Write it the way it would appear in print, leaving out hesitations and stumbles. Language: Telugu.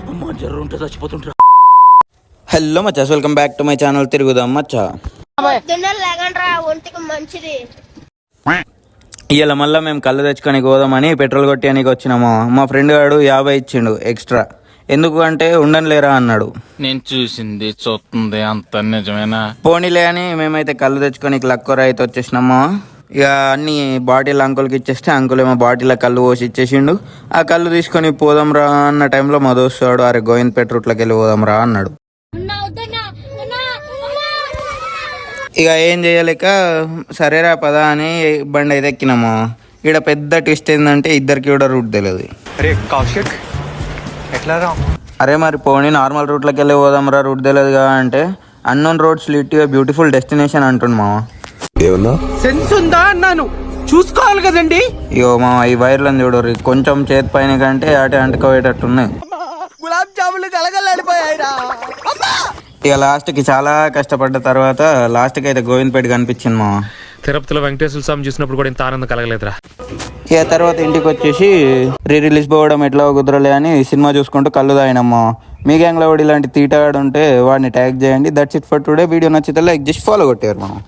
అమ్మ జర్రు ఉంటే చచ్చిపోతుంటా. హలో మచ్చాస్, welcome back to my channel తిరుగుదాం మచ్చా. ఇవాళ మళ్ళీ మేము కళ్ళు తెచ్చుకొని పోదామని పెట్రోల్ కొట్టేయడానికి వచ్చినాము. మా ఫ్రెండ్ గాడు 50 ఇచ్చిండు ఎక్స్ట్రా. ఎందుకు అంటే ఉండనులేరా అన్నాడు. నేను చూసింది చూస్తుంది అంత నిజమేనా? పోనీలే అని మేమైతే కళ్ళు తెచ్చుకొని లక్కూర అయితే వచ్చేసినాము. ఇక అన్ని బాటిల్ అంకుల్కి ఇచ్చేస్తే అంకుల్ ఏమో బాటిల్ కళ్ళు పోసి ఇచ్చేసిండు. ఆ కళ్ళు తీసుకొని పోదాం రా అన్న టైంలో మా దోస్తాడు అరే గోవింద్ పెట్రోట్లోకి వెళ్ళి పోదాం రా అన్నాడు. ఇక ఏం చేయలేక సరేరా పదా అని బండి అయితే ఎక్కినాము. ఇక్కడ పెద్ద ట్విస్ట్ ఏంటంటే ఇద్దరికి కూడా రూట్ తెలియదు. అరే మరి పోనీ నార్మల్ రూట్లోకి వెళ్ళి పోదాం రా రూట్ తెలియదుగా అంటే unknown roads lead to beautiful destination అంటుండు మామ. సెన్స్ ఉందా అన్నాను, చూసుకోవాలి కదండి. ఇగో మా ఈ వైర్లను చూడరు కొంచెం చేతి పైన కంటే అటే అంటుకోయేటట్టున్నాయి. గులాబ్ జాములు కలగలాడిపోయాయిరా. ఇక లాస్ట్కి చాలా కష్టపడ్డ తర్వాత లాస్ట్కి అయితే గోవింద్పేట కనిపించింది మా. తిరుపతిలో వెంకటేశ్వర స్వామి చూసినప్పుడు కూడా ఇంత ఆనందం కలగలేదురా. ఇక తర్వాత ఇంటికి వచ్చేసి రిలీజ్ పోవడం ఎట్లా కుదరలే అని సినిమా చూసుకుంటూ కళ్ళు తాగినమ్మా. మీ గ్యాంగ్లో వాడు ఇలాంటి తీటగాడు ఉంటే వాడిని ట్యాగ్ చేయండి. That's it for today. Video నచ్చితే లైక్ చేసి ఫాలో కొట్టారు మనం.